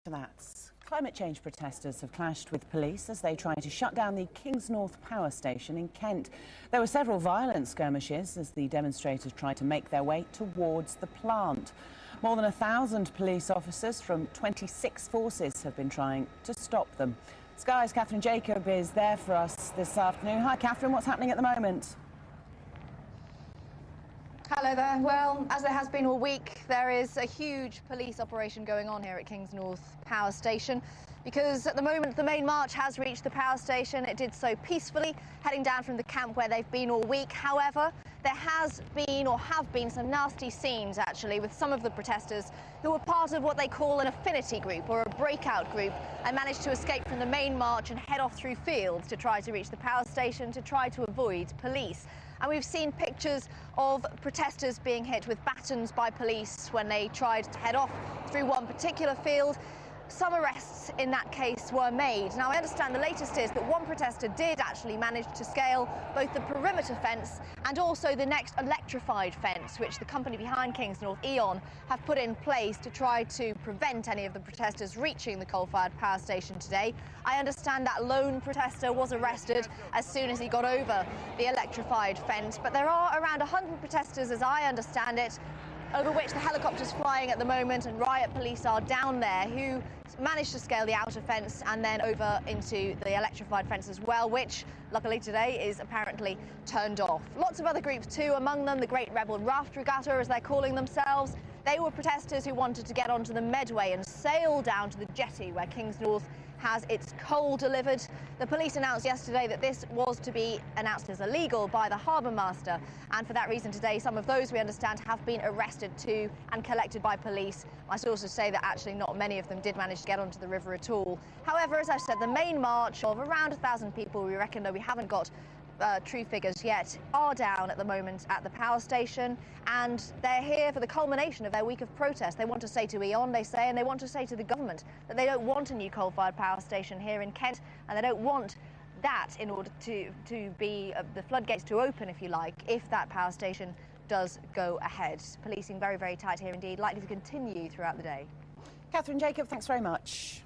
For that, climate change protesters have clashed with police as they try to shut down the Kingsnorth power station in Kent. There were several violent skirmishes as the demonstrators tried to make their way towards the plant. More than 1,000 police officers from 26 forces have been trying to stop them. Sky's Catherine Jacob is there for us this afternoon. Hi Catherine, what's happening at the moment? Hello there. Well, as there has been all week, there is a huge police operation going on here at Kingsnorth Power Station because at the moment the main march has reached the power station. It did so peacefully, heading down from the camp where they've been all week. However, there have been some nasty scenes actually with some of the protesters who were part of what they call an affinity group or a breakout group and managed to escape from the main march and head off through fields to try to reach the power station to try to avoid police. And we've seen pictures of protesters being hit with batons by police when they tried to head off through one particular field. Some arrests in that case were made. Now, I understand the latest is that one protester did actually manage to scale both the perimeter fence and also the next electrified fence, which the company behind Kingsnorth, E.ON, have put in place to try to prevent any of the protesters reaching the coal-fired power station today. I understand that lone protester was arrested as soon as he got over the electrified fence, but there are around 100 protesters, as I understand it, over which the helicopter's flying at the moment, and riot police are down there who managed to scale the outer fence and then over into the electrified fence as well, which luckily today is apparently turned off. Lots of other groups too, among them the Great Rebel Raft Regatta, as they're calling themselves. They were protesters who wanted to get onto the Medway and sail down to the jetty where Kingsnorth has its coal delivered. The police announced yesterday that this was to be announced as illegal by the harbour master, and for that reason today some of those, we understand, have been arrested too and collected by police. I should also say that actually not many of them did manage to get onto the river at all. However, as I said, the main march of around 1,000 people, we reckon, though we haven't got true figures yet, are down at the moment at the power station, and they're here for the culmination of their week of protest. They want to say to E.ON, they say, and they want to say to the government that they don't want a new coal-fired power station here in Kent, and they don't want that in order to be the floodgates to open, if you like, if that power station does go ahead. Policing very, very tight here indeed, likely to continue throughout the day. Catherine Jacob, thanks very much.